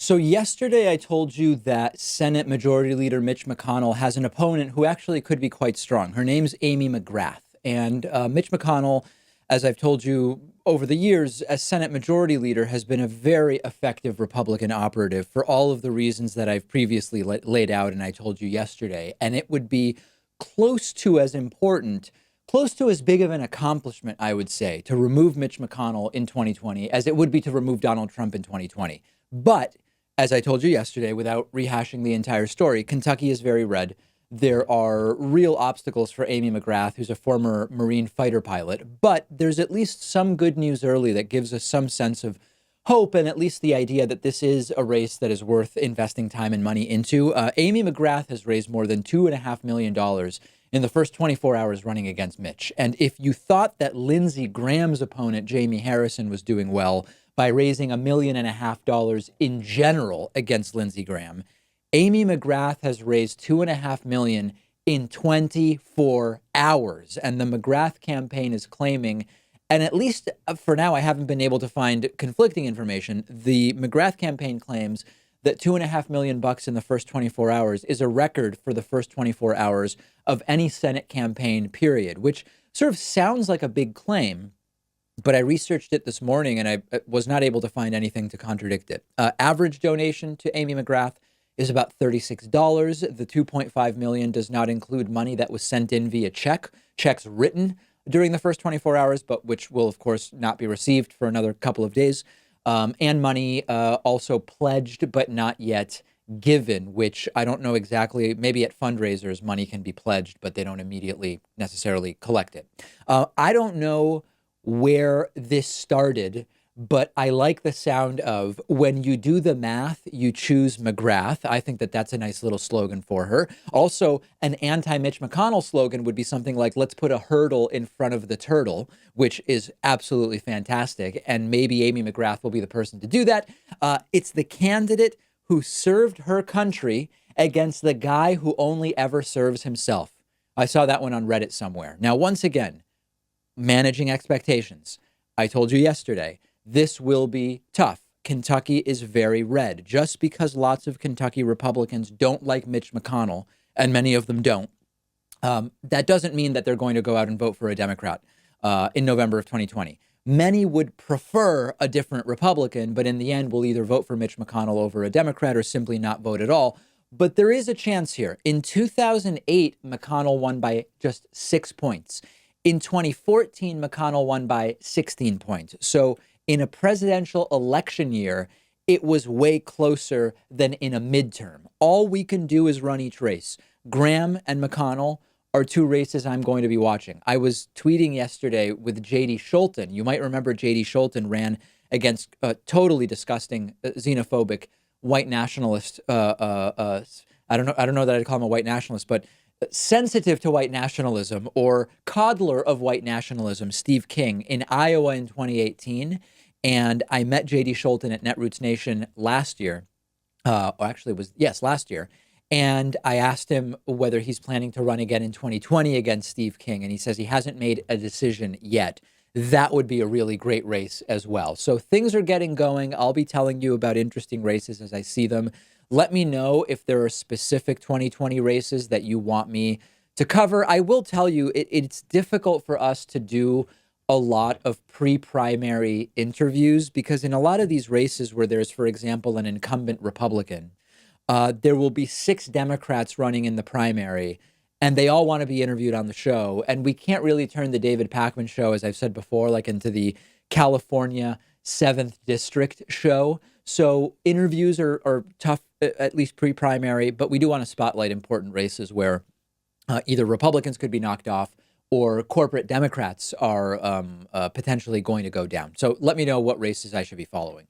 So yesterday I told you that Senate Majority Leader Mitch McConnell has an opponent who actually could be quite strong. Her name's Amy McGrath. And Mitch McConnell, as I've told you over the years, as Senate Majority Leader, has been a very effective Republican operative for all of the reasons that I've previously laid out and I told you yesterday. And it would be close to as important, close to as big of an accomplishment, I would say, to remove Mitch McConnell in 2020 as it would be to remove Donald Trump in 2020. But as I told you yesterday, without rehashing the entire story, Kentucky is very red. There are real obstacles for Amy McGrath, who's a former Marine fighter pilot. But there's at least some good news early that gives us some sense of hope and at least the idea that this is a race that is worth investing time and money into. Amy McGrath has raised more than $2.5 million in the first 24 hours running against Mitch. And if you thought that Lindsey Graham's opponent, Jamie Harrison, was doing well by raising $1.5 million in general against Lindsey Graham, Amy McGrath has raised $2.5 million in 24 hours. And the McGrath campaign is claiming, and at least for now, I haven't been able to find conflicting information. The McGrath campaign claims that $2.5 million in the first 24 hours is a record for the first 24 hours of any Senate campaign period, which sort of sounds like a big claim. But I researched it this morning and I was not able to find anything to contradict it. Average donation to Amy McGrath is about $36. The $2.5 million does not include money that was sent in via checks written during the first 24 hours, but which will, of course, not be received for another couple of days. And money also pledged, but not yet given, which I don't know exactly. Maybe at fundraisers, money can be pledged, but they don't immediately necessarily collect it. I don't know where this started, but I like the sound of when you do the math, you choose McGrath. I think that that's a nice little slogan for her. Also, an anti-Mitch McConnell slogan would be something like, let's put a hurdle in front of the turtle, which is absolutely fantastic. And maybe Amy McGrath will be the person to do that. It's the candidate who served her country against the guy who only ever serves himself. I saw that one on Reddit somewhere. Now, once again, managing expectations. I told you yesterday, this will be tough. Kentucky is very red. Just because lots of Kentucky Republicans don't like Mitch McConnell, and many of them don't, that doesn't mean that they're going to go out and vote for a Democrat in November of 2020. Many would prefer a different Republican, but in the end will either vote for Mitch McConnell over a Democrat or simply not vote at all. But there is a chance here. In 2008, McConnell won by just 6 points. In 2014, McConnell won by 16 points. So in a presidential election year, it was way closer than in a midterm. All we can do is run each race. Graham and McConnell are two races I'm going to be watching. I was tweeting yesterday with J.D. Scholten. You might remember J.D. Scholten ran against a totally disgusting, xenophobic white nationalist. I don't know that I'd call him a white nationalist, but sensitive to white nationalism or coddler of white nationalism, Steve King, in Iowa in 2018. And I met J.D. Scholten at Netroots Nation last year. Last year. And I asked him whether he's planning to run again in 2020 against Steve King. And he says he hasn't made a decision yet. That would be a really great race as well. So things are getting going. I'll be telling you about interesting races as I see them. Let me know if there are specific 2020 races that you want me to cover. I will tell you, it's difficult for us to do a lot of pre-primary interviews because in a lot of these races where there's, for example, an incumbent Republican, there will be 6 Democrats running in the primary, and they all want to be interviewed on the show. And we can't really turn the David Pakman show, as I've said before, like into the California 7th District show. So interviews are tough, at least pre-primary, but we do want to spotlight important races where either Republicans could be knocked off or corporate Democrats are potentially going to go down. So let me know what races I should be following.